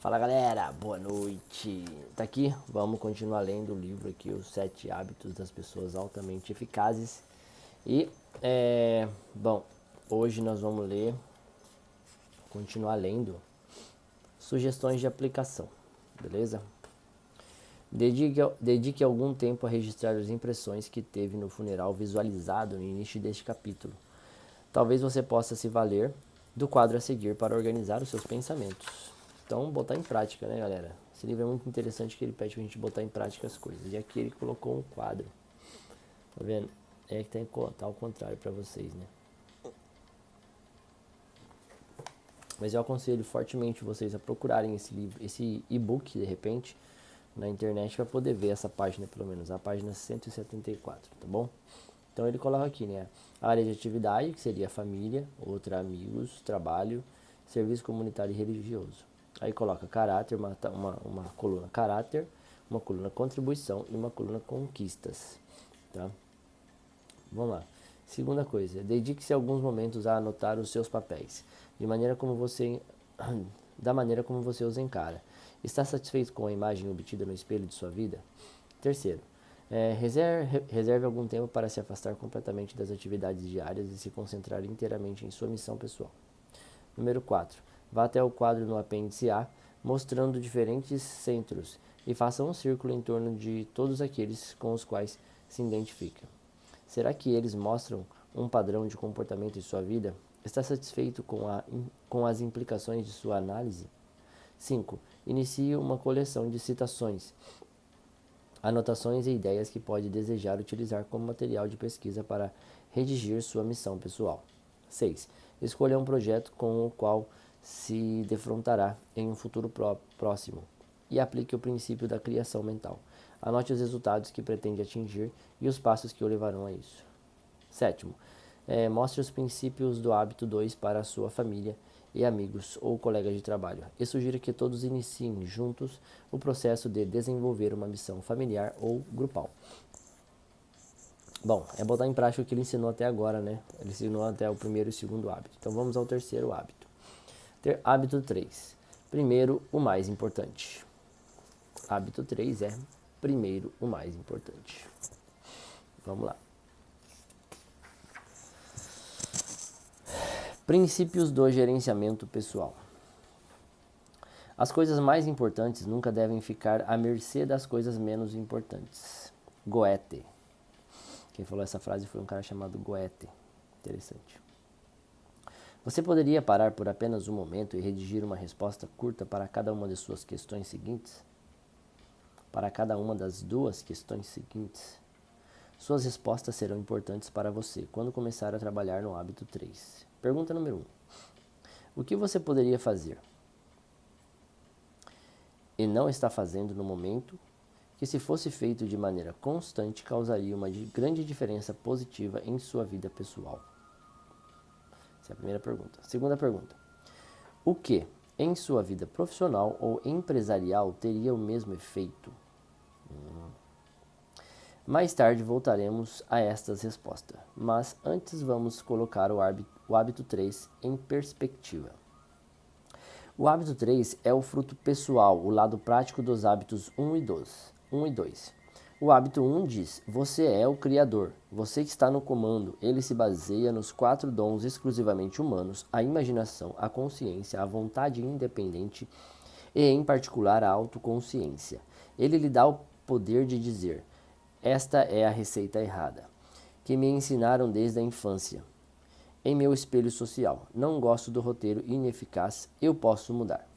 Fala galera, boa noite. Tá aqui? Vamos continuar lendo o livro aqui, Os 7 Hábitos das Pessoas Altamente Eficazes. E, bom, hoje nós vamos continuar lendo sugestões de aplicação, beleza? Dedique algum tempo a registrar as impressões que teve no funeral visualizado no início deste capítulo. Talvez você possa se valer do quadro a seguir para organizar os seus pensamentos. Então, botar em prática, né, galera? Esse livro é muito interessante que ele pede pra gente botar em prática as coisas. E aqui ele colocou um quadro. Tá vendo? É que tá ao contrário pra vocês, né? Mas eu aconselho fortemente vocês a procurarem esse livro, esse e-book, de repente, na internet para poder ver essa página, pelo menos, a página 174, tá bom? Então ele coloca aqui, né? A área de atividade, que seria família, outra amigos, trabalho, serviço comunitário e religioso. Aí coloca caráter, uma coluna caráter, uma coluna contribuição e uma coluna conquistas, tá? Vamos lá. Segunda coisa, dedique-se alguns momentos a anotar os seus papéis, da maneira como você os encara. Está satisfeito com a imagem obtida no espelho de sua vida? Terceiro, reserve algum tempo para se afastar completamente das atividades diárias e se concentrar inteiramente em sua missão pessoal. Número 4. Vá até o quadro no apêndice A, mostrando diferentes centros, e faça um círculo em torno de todos aqueles com os quais se identifica. Será que eles mostram um padrão de comportamento em sua vida? Está satisfeito com as implicações de sua análise? 5. Inicie uma coleção de citações, anotações e ideias que pode desejar utilizar como material de pesquisa para redigir sua missão pessoal. 6. Escolha um projeto com o qual se defrontará em um futuro próximo e aplique o princípio da criação mental. Anote os resultados que pretende atingir e os passos que o levarão a isso. 7. Mostre os princípios do hábito 2 para a sua família e amigos ou colegas de trabalho e sugira que todos iniciem juntos o processo de desenvolver uma missão familiar ou grupal. Bom, é botar em prática o que ele ensinou até agora, né? Ele ensinou até o primeiro e segundo hábito. Então vamos ao terceiro hábito. Hábito 3. Primeiro, o mais importante. Hábito 3 é primeiro o mais importante. Vamos lá. Princípios do gerenciamento pessoal. As coisas mais importantes nunca devem ficar à mercê das coisas menos importantes. Goethe. Quem falou essa frase foi um cara chamado Goethe. Interessante. Você poderia parar por apenas um momento e redigir uma resposta curta para cada uma de suas questões seguintes? Para cada uma das duas questões seguintes? Suas respostas serão importantes para você quando começar a trabalhar no hábito 3. Pergunta número 1. O que você poderia fazer e não está fazendo no momento que, se fosse feito de maneira constante, causaria uma grande diferença positiva em sua vida pessoal? Essa é a primeira pergunta. Segunda pergunta. O que, em sua vida profissional ou empresarial, teria o mesmo efeito? Mais tarde voltaremos a estas respostas, mas antes vamos colocar o hábito 3 em perspectiva. O hábito 3 é o fruto pessoal, o lado prático dos hábitos 1 e 2. O hábito 1 diz: você é o criador, você que está no comando. Ele se baseia nos 4 dons exclusivamente humanos: a imaginação, a consciência, a vontade independente e, em particular, a autoconsciência. Ele lhe dá o poder de dizer: esta é a receita errada, que me ensinaram desde a infância. Em meu espelho social, não gosto do roteiro ineficaz, eu posso mudar.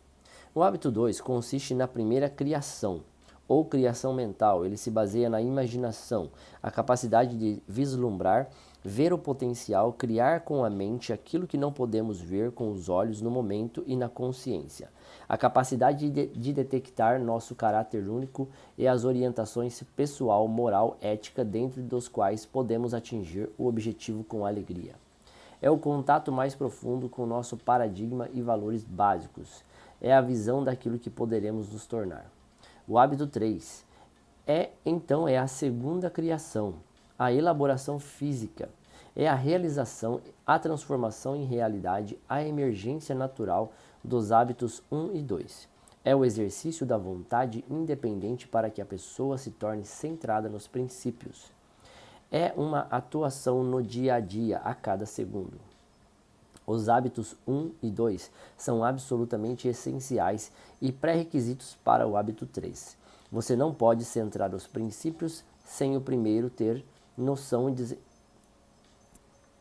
O hábito 2 consiste na primeira criação, ou criação mental. Ele se baseia na imaginação, a capacidade de vislumbrar, ver o potencial, criar com a mente aquilo que não podemos ver com os olhos no momento, e na consciência, a capacidade de detectar nosso caráter único e as orientações pessoal, moral, ética, dentro dos quais podemos atingir o objetivo com alegria. É o contato mais profundo com nosso paradigma e valores básicos. É a visão daquilo que poderemos nos tornar. O hábito 3 é a segunda criação, a elaboração física. É a realização, a transformação em realidade, a emergência natural dos hábitos 1 e 2. É o exercício da vontade independente para que a pessoa se torne centrada nos princípios. É uma atuação no dia a dia, a cada segundo. Os hábitos 1 e 2 são absolutamente essenciais e pré-requisitos para o hábito 3. Você não pode centrar os princípios sem o primeiro ter noção de...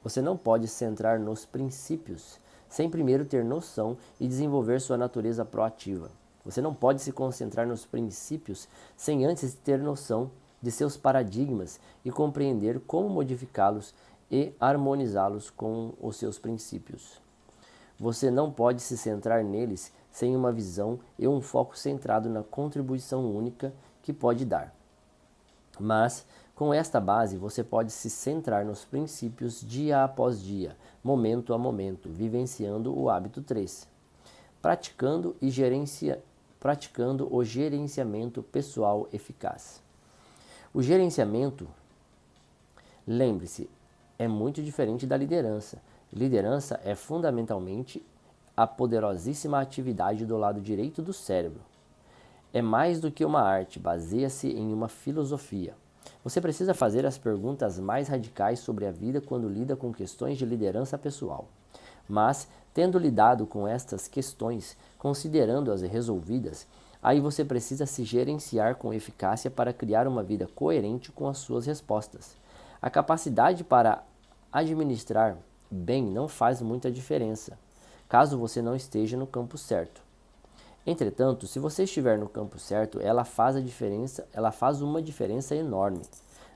Você não pode centrar nos princípios sem primeiro ter noção e desenvolver sua natureza proativa. Você não pode se concentrar nos princípios sem antes ter noção de seus paradigmas e compreender como modificá-los e harmonizá-los com os seus princípios. Você não pode se centrar neles sem uma visão e um foco centrado na contribuição única que pode dar. Mas, com esta base, você pode se centrar nos princípios dia após dia, momento a momento, vivenciando o hábito 3, praticando o gerenciamento pessoal eficaz. O gerenciamento, lembre-se, é muito diferente da liderança. Liderança é fundamentalmente a poderosíssima atividade do lado direito do cérebro. É mais do que uma arte, baseia-se em uma filosofia. Você precisa fazer as perguntas mais radicais sobre a vida quando lida com questões de liderança pessoal. Mas, tendo lidado com estas questões, considerando-as resolvidas, aí você precisa se gerenciar com eficácia para criar uma vida coerente com as suas respostas. A capacidade para administrar bem não faz muita diferença, caso você não esteja no campo certo. Entretanto, se você estiver no campo certo, ela faz uma diferença enorme.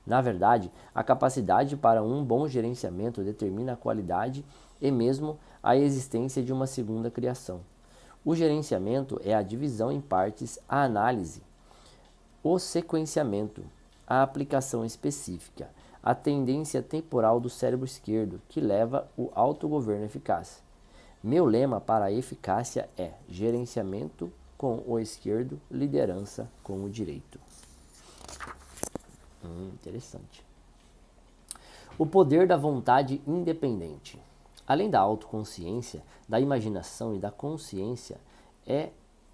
Na verdade, a capacidade para um bom gerenciamento determina a qualidade e mesmo a existência de uma segunda criação. O gerenciamento é a divisão em partes, a análise, o sequenciamento, a aplicação específica, a tendência temporal do cérebro esquerdo, que leva o autogoverno eficaz. Meu lema para a eficácia é gerenciamento com o esquerdo, liderança com o direito. Interessante. O poder da vontade independente. Além da autoconsciência, da imaginação e da consciência, é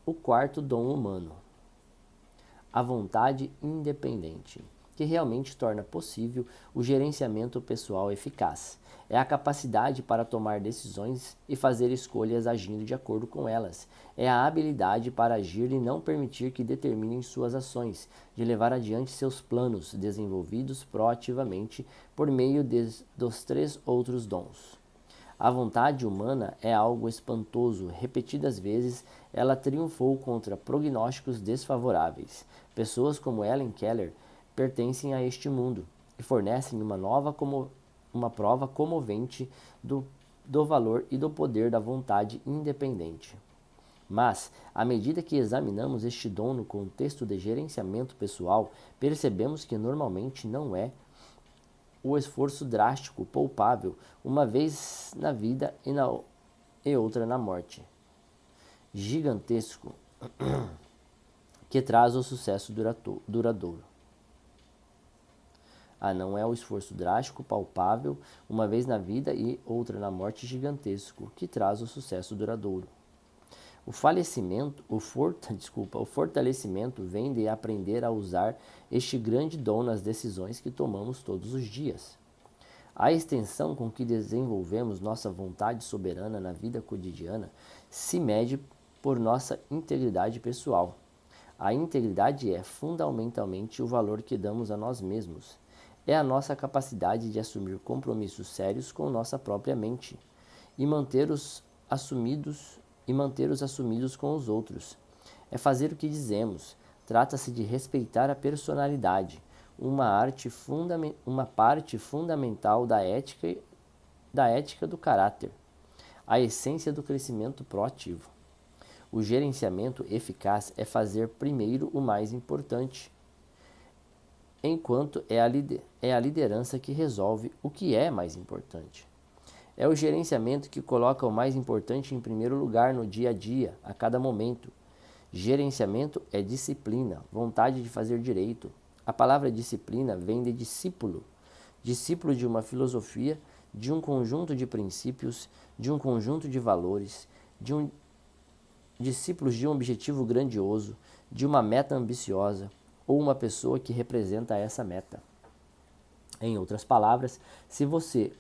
o quarto dom humano, a vontade independente, que realmente torna possível o gerenciamento pessoal eficaz. É a capacidade para tomar decisões e fazer escolhas agindo de acordo com elas. É a habilidade para agir e não permitir que determinem suas ações, de levar adiante seus planos, desenvolvidos proativamente por meio dos 3 outros dons. A vontade humana é algo espantoso. Repetidas vezes, ela triunfou contra prognósticos desfavoráveis. Pessoas como Helen Keller pertencem a este mundo e fornecem uma prova comovente do valor e do poder da vontade independente. Mas, à medida que examinamos este dom no contexto de gerenciamento pessoal, percebemos que normalmente não é o esforço drástico, poupável, uma vez na vida e outra na morte, gigantesco, que traz o sucesso duradouro. Não é o esforço drástico, palpável, uma vez na vida e outra na morte, gigantesco, que traz o sucesso duradouro. O fortalecimento vem de aprender a usar este grande dom nas decisões que tomamos todos os dias. A extensão com que desenvolvemos nossa vontade soberana na vida cotidiana se mede por nossa integridade pessoal. A integridade é fundamentalmente o valor que damos a nós mesmos. É a nossa capacidade de assumir compromissos sérios com nossa própria mente e manter-os assumidos com os outros. É fazer o que dizemos. Trata-se de respeitar a personalidade, uma parte fundamental da ética do caráter, a essência do crescimento proativo. O gerenciamento eficaz é fazer primeiro o mais importante, enquanto é a liderança que resolve o que é mais importante. É o gerenciamento que coloca o mais importante em primeiro lugar no dia a dia, a cada momento. Gerenciamento é disciplina, vontade de fazer direito. A palavra disciplina vem de discípulo, discípulo de uma filosofia, de um conjunto de princípios, de um conjunto de valores, discípulos de um objetivo grandioso, de uma meta ambiciosa ou uma pessoa que representa essa meta. Em outras palavras, se você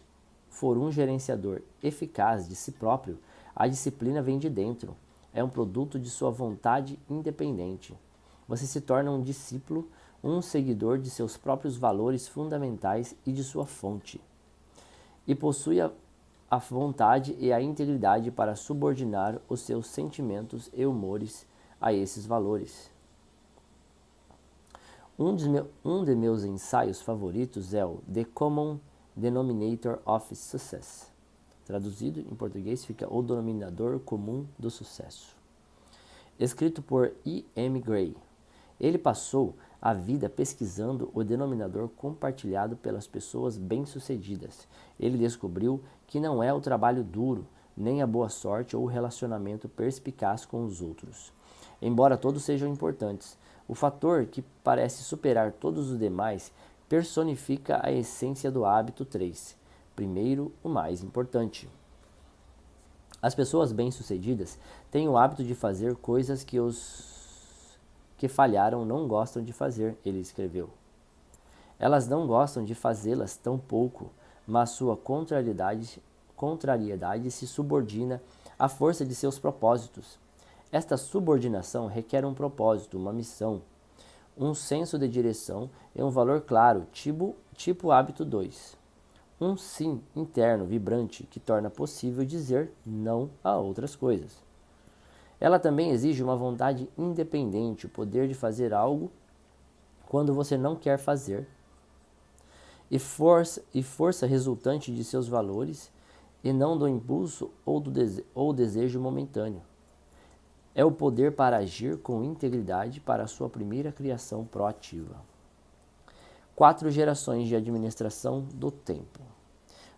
for um gerenciador eficaz de si próprio, a disciplina vem de dentro. É um produto de sua vontade independente. Você se torna um discípulo, um seguidor de seus próprios valores fundamentais e de sua fonte. E possui a vontade e a integridade para subordinar os seus sentimentos e humores a esses valores. Um de meus ensaios favoritos é o The Common Denominator of Success. Traduzido em português fica O Denominador Comum do Sucesso. Escrito por E. M. Gray. Ele passou a vida pesquisando o denominador compartilhado pelas pessoas bem-sucedidas. Ele descobriu que não é o trabalho duro, nem a boa sorte ou o relacionamento perspicaz com os outros. Embora todos sejam importantes, o fator que parece superar todos os demais personifica a essência do hábito 3. Primeiro, o mais importante. As pessoas bem-sucedidas têm o hábito de fazer coisas que os que falharam não gostam de fazer, ele escreveu. Elas não gostam de fazê-las tão pouco, mas sua contrariedade se subordina à força de seus propósitos. Esta subordinação requer um propósito, uma missão, um senso de direção e um valor claro, tipo hábito 2. Um sim interno vibrante que torna possível dizer não a outras coisas. Ela também exige uma vontade independente, o poder de fazer algo quando você não quer fazer, e força resultante de seus valores e não do impulso ou desejo momentâneo. É o poder para agir com integridade para a sua primeira criação proativa. 4 gerações de administração do tempo.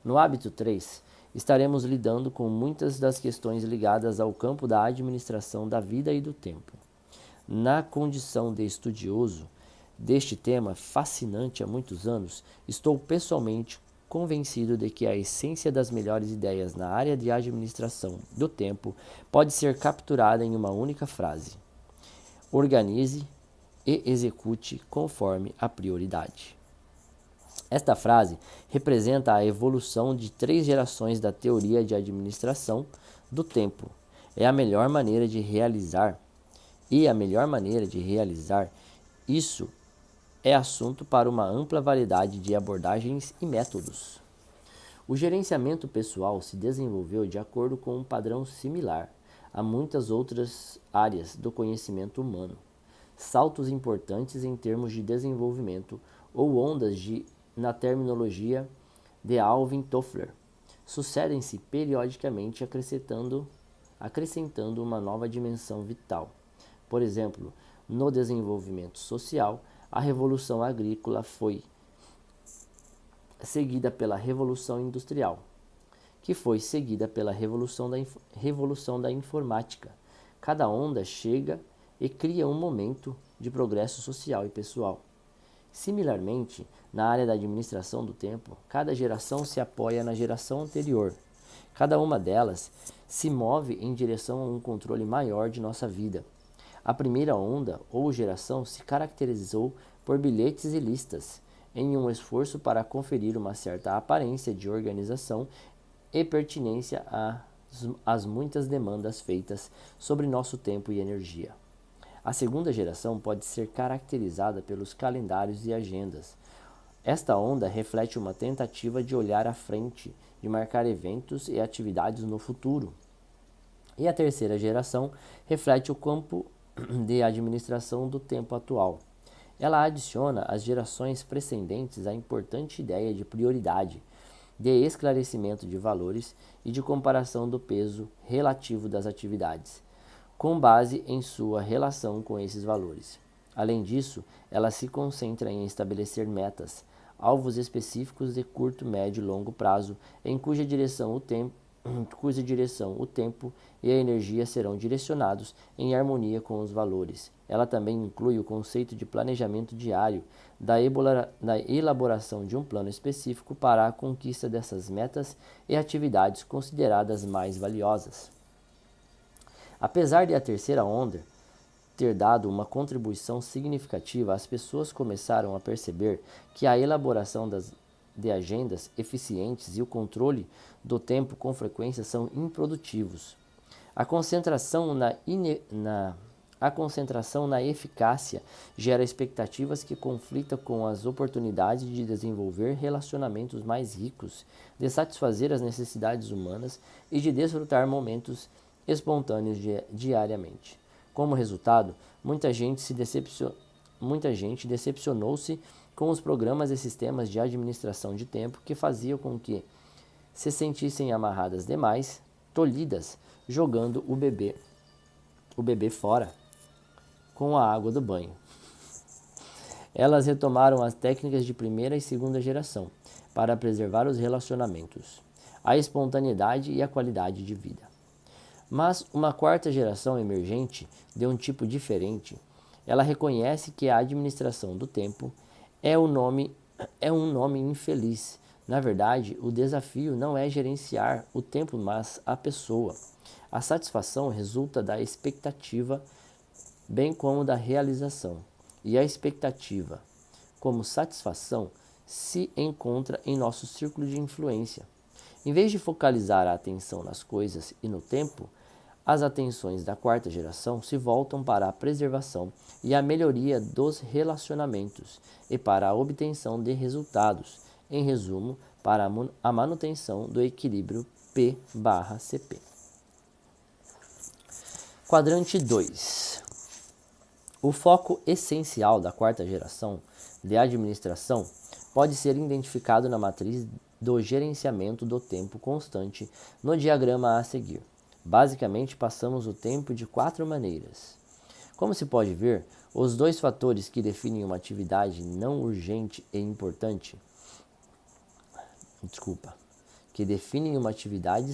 No hábito 3, estaremos lidando com muitas das questões ligadas ao campo da administração da vida e do tempo. Na condição de estudioso deste tema fascinante há muitos anos, estou pessoalmente convencido de que a essência das melhores ideias na área de administração do tempo pode ser capturada em uma única frase: organize e execute conforme a prioridade. Esta frase representa a evolução de 3 gerações da teoria de administração do tempo. É a melhor maneira de realizar, isso é assunto para uma ampla variedade de abordagens e métodos. O gerenciamento pessoal se desenvolveu de acordo com um padrão similar a muitas outras áreas do conhecimento humano. Saltos importantes em termos de desenvolvimento ou ondas na terminologia de Alvin Toffler sucedem-se periodicamente acrescentando uma nova dimensão vital. Por exemplo, no desenvolvimento social, a Revolução Agrícola foi seguida pela Revolução Industrial, que foi seguida pela Revolução da Informática. Cada onda chega e cria um momento de progresso social e pessoal. Similarmente, na área da administração do tempo, cada geração se apoia na geração anterior. Cada uma delas se move em direção a um controle maior de nossa vida. A primeira onda ou geração se caracterizou por bilhetes e listas, em um esforço para conferir uma certa aparência de organização e pertinência às muitas demandas feitas sobre nosso tempo e energia. A segunda geração pode ser caracterizada pelos calendários e agendas. Esta onda reflete uma tentativa de olhar à frente, de marcar eventos e atividades no futuro. E a terceira geração reflete o campo de administração do tempo atual. Ela adiciona às gerações precedentes a importante ideia de prioridade, de esclarecimento de valores e de comparação do peso relativo das atividades, com base em sua relação com esses valores. Além disso, ela se concentra em estabelecer metas, alvos específicos de curto, médio e longo prazo, em cuja direção o tempo e a energia serão direcionados em harmonia com os valores. Ela também inclui o conceito de planejamento diário, da elaboração de um plano específico para a conquista dessas metas e atividades consideradas mais valiosas. Apesar de a terceira onda ter dado uma contribuição significativa, as pessoas começaram a perceber que a elaboração de agendas eficientes e o controle do tempo com frequência são improdutivos. A concentração na eficácia gera expectativas que conflitam com as oportunidades de desenvolver relacionamentos mais ricos, de satisfazer as necessidades humanas e de desfrutar momentos espontâneos diariamente. Como resultado, muita gente decepcionou-se com os programas e sistemas de administração de tempo que faziam com que se sentissem amarradas demais, tolhidas, jogando o bebê fora com a água do banho. Elas retomaram as técnicas de primeira e segunda geração para preservar os relacionamentos, a espontaneidade e a qualidade de vida. Mas uma quarta geração emergente, de um tipo diferente, ela reconhece que a administração do tempo é um nome infeliz. Na verdade, o desafio não é gerenciar o tempo, mas a pessoa. A satisfação resulta da expectativa, bem como da realização. E a expectativa, como satisfação, se encontra em nosso círculo de influência. Em vez de focalizar a atenção nas coisas e no tempo, as atenções da quarta geração se voltam para a preservação e a melhoria dos relacionamentos e para a obtenção de resultados, em resumo, para a manutenção do equilíbrio P/CP. Quadrante 2. O foco essencial da quarta geração de administração pode ser identificado na matriz do gerenciamento do tempo constante no diagrama a seguir. Basicamente, passamos o tempo de 4 maneiras. Como se pode ver, os dois fatores que definem uma atividade não urgente e importante,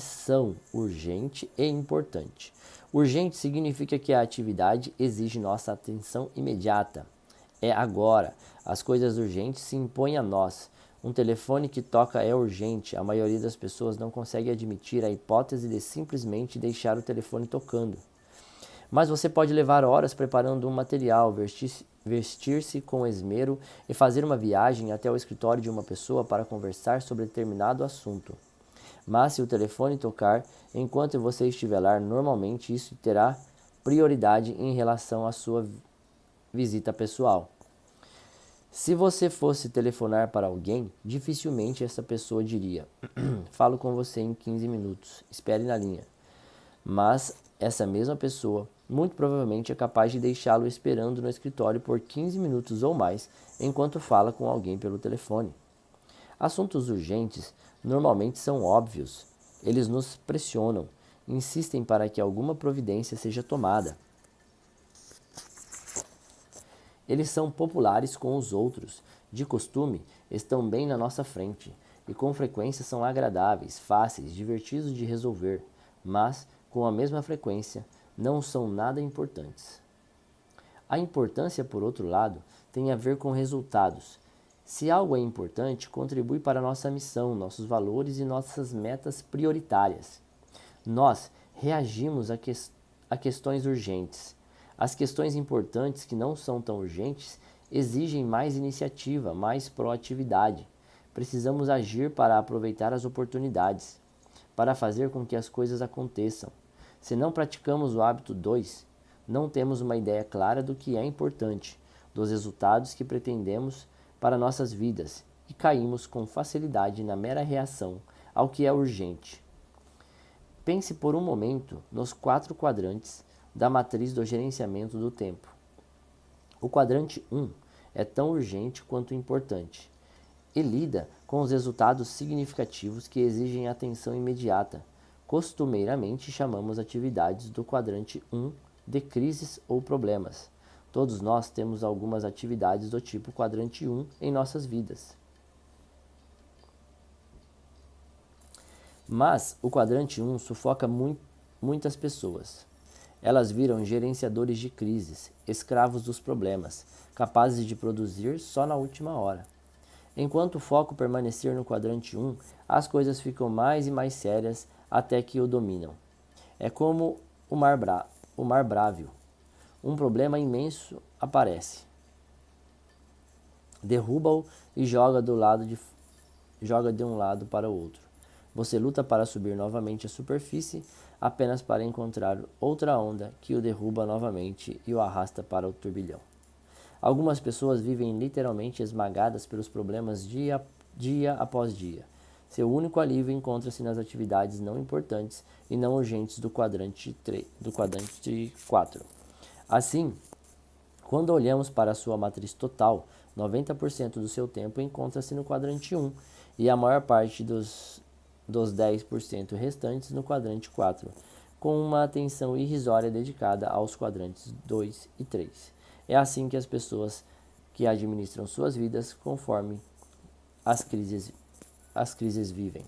são urgente e importante. Urgente significa que a atividade exige nossa atenção imediata. É agora. As coisas urgentes se impõem a nós. Um telefone que toca é urgente. A maioria das pessoas não consegue admitir a hipótese de simplesmente deixar o telefone tocando. Mas você pode levar horas preparando um material, vestir-se com esmero e fazer uma viagem até o escritório de uma pessoa para conversar sobre determinado assunto. Mas se o telefone tocar enquanto você estiver lá, normalmente isso terá prioridade em relação à sua visita pessoal. Se você fosse telefonar para alguém, dificilmente essa pessoa diria: falo com você em 15 minutos, espere na linha. Mas essa mesma pessoa muito provavelmente é capaz de deixá-lo esperando no escritório por 15 minutos ou mais enquanto fala com alguém pelo telefone. Assuntos urgentes normalmente são óbvios. Eles nos pressionam, insistem para que alguma providência seja tomada. Eles são populares com os outros, de costume, estão bem na nossa frente, e com frequência são agradáveis, fáceis, divertidos de resolver, mas, com a mesma frequência, não são nada importantes. A importância, por outro lado, tem a ver com resultados. Se algo é importante, contribui para nossa missão, nossos valores e nossas metas prioritárias. Nós reagimos a questões urgentes. As questões importantes que não são tão urgentes exigem mais iniciativa, mais proatividade. Precisamos agir para aproveitar as oportunidades, para fazer com que as coisas aconteçam. Se não praticamos o hábito 2, não temos uma ideia clara do que é importante, dos resultados que pretendemos para nossas vidas e caímos com facilidade na mera reação ao que é urgente. Pense por um momento nos 4 quadrantes da matriz do gerenciamento do tempo. O quadrante 1 é tão urgente quanto importante e lida com os resultados significativos que exigem atenção imediata. Costumeiramente chamamos atividades do quadrante 1 de crises ou problemas. Todos nós temos algumas atividades do tipo quadrante 1 em nossas vidas. Mas o quadrante 1 sufoca muitas pessoas. Elas viram gerenciadores de crises, escravos dos problemas, capazes de produzir só na última hora. Enquanto o foco permanecer no quadrante 1, as coisas ficam mais e mais sérias até que o dominam. É como o mar brávio. Um problema imenso aparece. Derruba-o e joga de um lado para o outro. Você luta para subir novamente à superfície, apenas para encontrar outra onda que o derruba novamente e o arrasta para o turbilhão. Algumas pessoas vivem literalmente esmagadas pelos problemas dia após dia. Seu único alívio encontra-se nas atividades não importantes e não urgentes do quadrante 4. Assim, quando olhamos para a sua matriz total, 90% do seu tempo encontra-se no quadrante 1 e a maior parte dos 10% restantes no quadrante 4, com uma atenção irrisória dedicada aos quadrantes 2 e 3. É assim que as pessoas que administram suas vidas conforme as crises vivem.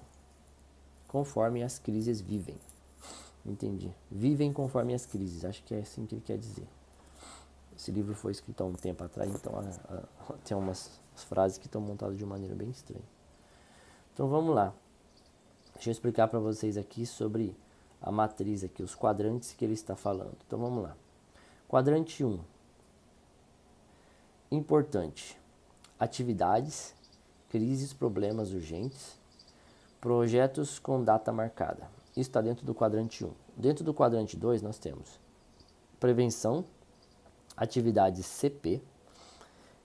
Conforme as crises vivem. Entendi. Vivem conforme as crises. Acho que é assim que ele quer dizer. Esse livro foi escrito há um tempo atrás, então tem umas frases que estão montadas de uma maneira bem estranha. Então vamos lá. Deixa eu explicar para vocês aqui sobre a matriz aqui, os quadrantes que ele está falando. Então vamos lá. Quadrante 1. Importante. Atividades, crises, problemas urgentes, projetos com data marcada. Isso está dentro do quadrante 1. Dentro do quadrante 2 nós temos prevenção, atividades CP,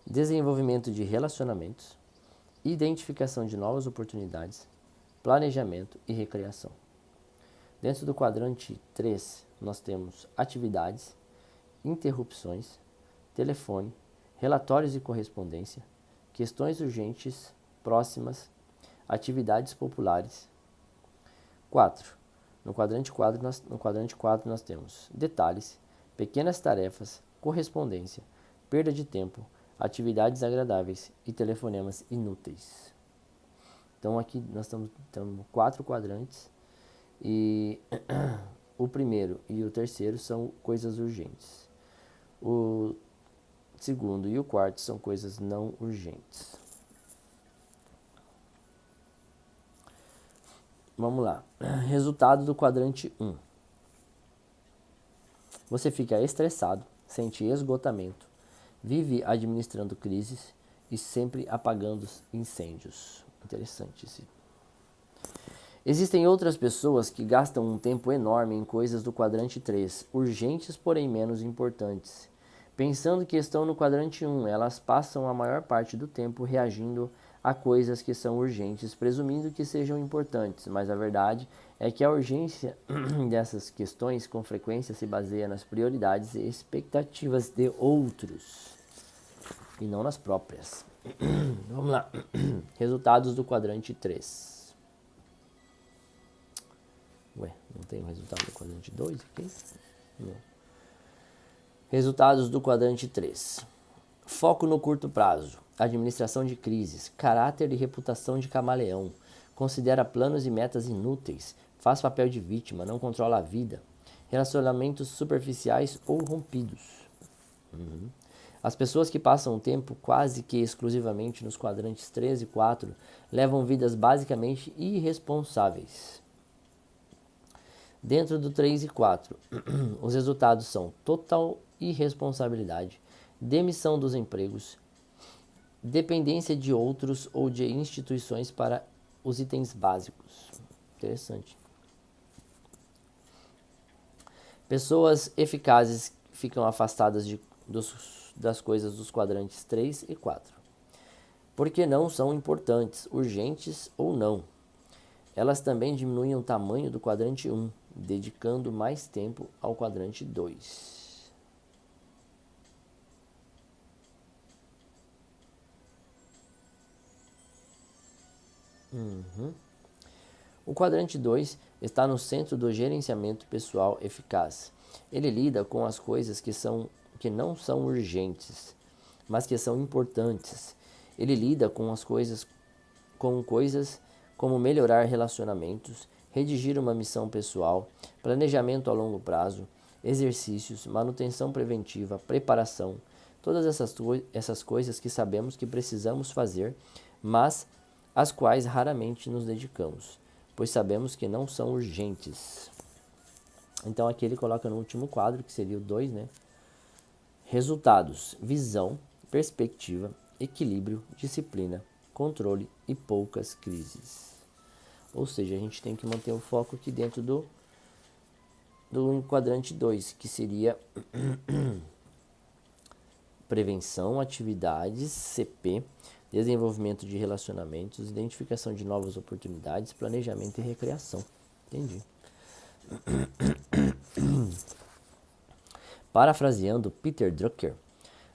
desenvolvimento de relacionamentos, identificação de novas oportunidades, planejamento e recreação. Dentro do quadrante 3, nós temos atividades, interrupções, telefone, relatórios e correspondência, questões urgentes, próximas, atividades populares. 4. No quadrante 4 nós temos detalhes, pequenas tarefas, correspondência, perda de tempo, atividades agradáveis e telefonemas inúteis. Então aqui nós temos 4 quadrantes e o primeiro e o terceiro são coisas urgentes. O segundo e o quarto são coisas não urgentes. Vamos lá. Resultado do quadrante 1. Você fica estressado, sente esgotamento, vive administrando crises e sempre apagando incêndios. Interessante esse. Existem outras pessoas que gastam um tempo enorme em coisas do quadrante 3, urgentes porém menos importantes. Pensando que estão no quadrante 1, elas passam a maior parte do tempo reagindo a coisas que são urgentes, presumindo que sejam importantes, mas a verdade é que a urgência dessas questões com frequência se baseia nas prioridades e expectativas de outros, e não nas próprias. Vamos lá. Resultados do quadrante 3. Ué, não tem o resultado do quadrante 2 aqui? Não. Resultados do quadrante 3. Foco no curto prazo. Administração de crises. Caráter e reputação de camaleão. Considera planos e metas inúteis. Faz papel de vítima. Não controla a vida. Relacionamentos superficiais ou rompidos. As pessoas que passam o tempo quase que exclusivamente nos quadrantes 3 e 4 levam vidas basicamente irresponsáveis. Dentro do 3 e 4, os resultados são total irresponsabilidade, demissão dos empregos, dependência de outros ou de instituições para os itens básicos. Interessante. Pessoas eficazes ficam afastadas das coisas dos quadrantes 3 e 4, porque não são importantes, urgentes ou não. Elas também diminuem o tamanho do quadrante 1, dedicando mais tempo ao quadrante 2. O quadrante 2 está no centro do gerenciamento pessoal eficaz. Ele lida com as coisas que não são urgentes, mas que são importantes. Ele lida com coisas como melhorar relacionamentos, redigir uma missão pessoal, planejamento a longo prazo, exercícios, manutenção preventiva, preparação, todas essas coisas que sabemos que precisamos fazer, mas às quais raramente nos dedicamos, pois sabemos que não são urgentes. Então aqui ele coloca no último quadro, que seria o 2, né? Resultados: visão, perspectiva, equilíbrio, disciplina, controle e poucas crises. Ou seja, a gente tem que manter o foco aqui dentro do quadrante 2, que seria prevenção, atividades, CP, desenvolvimento de relacionamentos, identificação de novas oportunidades, planejamento e recreação. Entendi. Parafraseando Peter Drucker,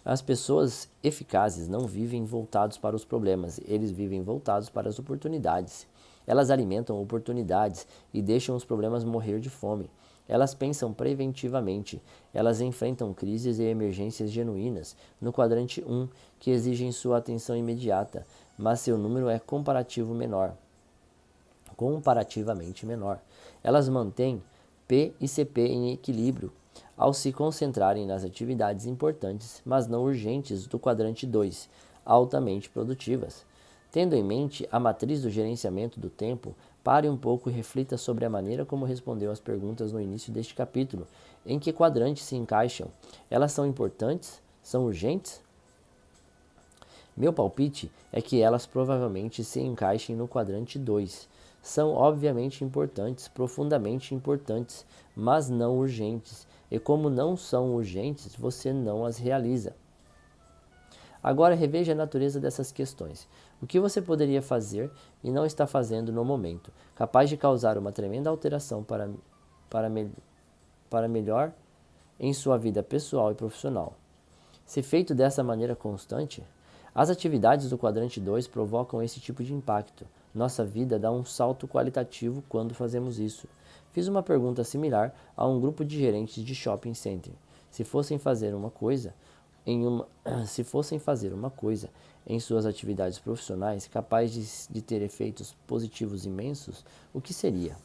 as pessoas eficazes não vivem voltados para os problemas, eles vivem voltados para as oportunidades. Elas alimentam oportunidades e deixam os problemas morrer de fome. Elas pensam preventivamente, elas enfrentam crises e emergências genuínas no quadrante 1, que exigem sua atenção imediata, mas seu número é comparativamente menor. Elas mantêm P e CP em equilíbrio ao se concentrarem nas atividades importantes, mas não urgentes do quadrante 2, altamente produtivas. Tendo em mente a matriz do gerenciamento do tempo, pare um pouco e reflita sobre a maneira como respondeu às perguntas no início deste capítulo. Em que quadrante se encaixam? Elas são importantes? São urgentes? Meu palpite é que elas provavelmente se encaixem no quadrante 2. São obviamente importantes, profundamente importantes, mas não urgentes. E como não são urgentes, você não as realiza. Agora reveja a natureza dessas questões. O que você poderia fazer e não está fazendo no momento, capaz de causar uma tremenda alteração para melhor em sua vida pessoal e profissional. Se feito dessa maneira constante, as atividades do quadrante 2 provocam esse tipo de impacto. Nossa vida dá um salto qualitativo quando fazemos isso. Fiz uma pergunta similar a um grupo de gerentes de shopping center. Se fossem fazer uma coisa em suas atividades profissionais capaz de ter efeitos positivos imensos, o que seria?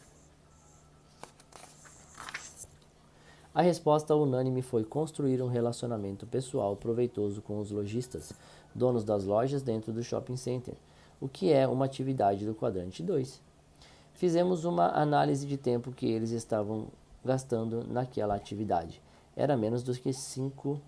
A resposta unânime foi construir um relacionamento pessoal proveitoso com os lojistas, donos das lojas dentro do shopping center, o que é uma atividade do quadrante 2. Fizemos uma análise de tempo que eles estavam gastando naquela atividade. Era menos do que 5%.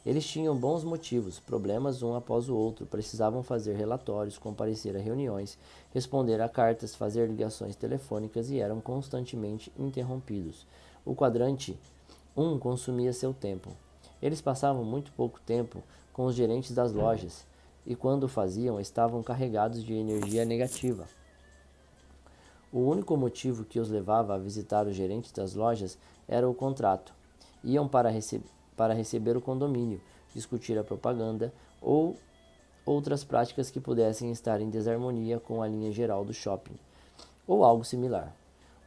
Eles tinham bons motivos, problemas um após o outro, precisavam fazer relatórios, comparecer a reuniões, responder a cartas, fazer ligações telefônicas e eram constantemente interrompidos. O quadrante 1 consumia seu tempo. Eles passavam muito pouco tempo com os gerentes das lojas e, quando o faziam, estavam carregados de energia negativa. O único motivo que os levava a visitar os gerentes das lojas era o contrato. Iam para receber o condomínio, discutir a propaganda ou outras práticas que pudessem estar em desarmonia com a linha geral do shopping, ou algo similar.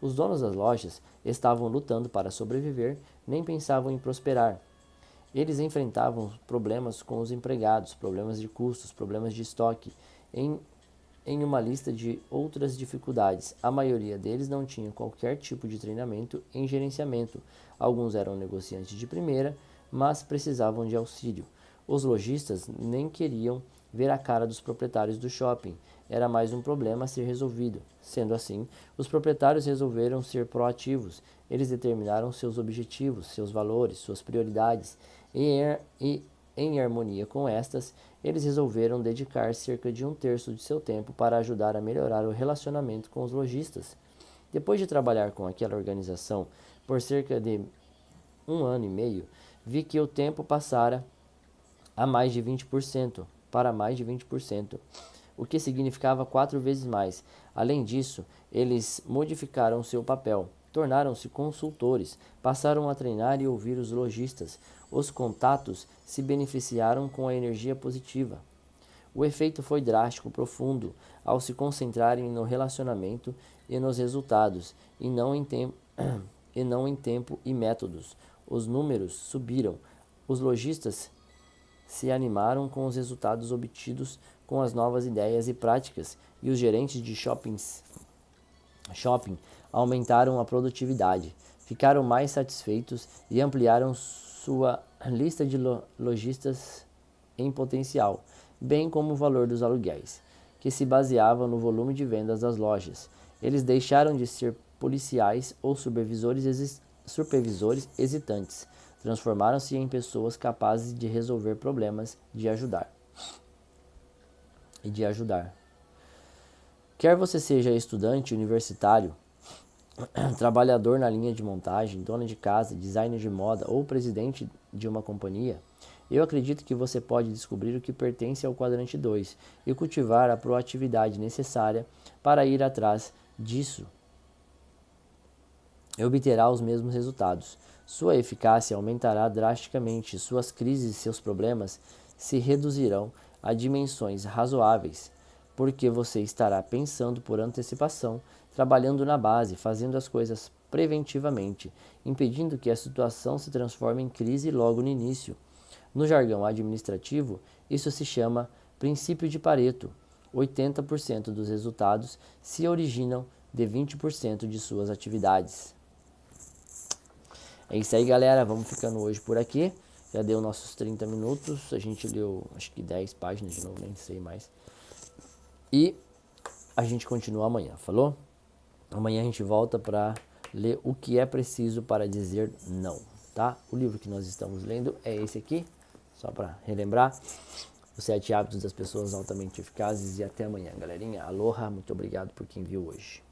Os donos das lojas estavam lutando para sobreviver, nem pensavam em prosperar. Eles enfrentavam problemas com os empregados, problemas de custos, problemas de estoque, em uma lista de outras dificuldades. A maioria deles não tinha qualquer tipo de treinamento em gerenciamento. Alguns eram negociantes de primeira, mas precisavam de auxílio. Os lojistas nem queriam ver a cara dos proprietários do shopping. Era mais um problema a ser resolvido. Sendo assim, os proprietários resolveram ser proativos. Eles determinaram seus objetivos, seus valores, suas prioridades e em harmonia com estas, eles resolveram dedicar cerca de 1/3 de seu tempo para ajudar a melhorar o relacionamento com os lojistas. Depois de trabalhar com aquela organização por cerca de 1 ano e meio, vi que o tempo passara para mais de 20%, o que significava 4 vezes mais. Além disso, eles modificaram seu papel, tornaram-se consultores, passaram a treinar e ouvir os lojistas. Os contatos se beneficiaram com a energia positiva. O efeito foi drástico, profundo, ao se concentrarem no relacionamento e nos resultados, e não em tempo e métodos. Os números subiram. Os lojistas se animaram com os resultados obtidos com as novas ideias e práticas, e os gerentes de shopping aumentaram a produtividade, ficaram mais satisfeitos e ampliaram sua lista de lojistas em potencial, bem como o valor dos aluguéis, que se baseava no volume de vendas das lojas. Eles deixaram de ser policiais ou supervisores hesitantes. Transformaram-se em pessoas capazes de resolver problemas e de ajudar. Quer você seja estudante universitário, trabalhador na linha de montagem, dona de casa, designer de moda ou presidente de uma companhia, eu acredito que você pode descobrir o que pertence ao quadrante 2 e cultivar a proatividade necessária para ir atrás disso e obterá os mesmos resultados. Sua eficácia aumentará drasticamente, suas crises e seus problemas se reduzirão a dimensões razoáveis, porque você estará pensando por antecipação, trabalhando na base, fazendo as coisas preventivamente, impedindo que a situação se transforme em crise logo no início. No jargão administrativo, isso se chama princípio de Pareto. 80% dos resultados se originam de 20% de suas atividades. É isso aí, galera. Vamos ficando hoje por aqui. Já deu nossos 30 minutos. A gente leu, acho que 10 páginas de novo, nem sei mais. E a gente continua amanhã, falou? Amanhã a gente volta para ler o que é preciso para dizer não, tá? O livro que nós estamos lendo é esse aqui, só para relembrar. Os 7 hábitos das pessoas altamente eficazes. E até amanhã, galerinha. Aloha, muito obrigado por quem viu hoje.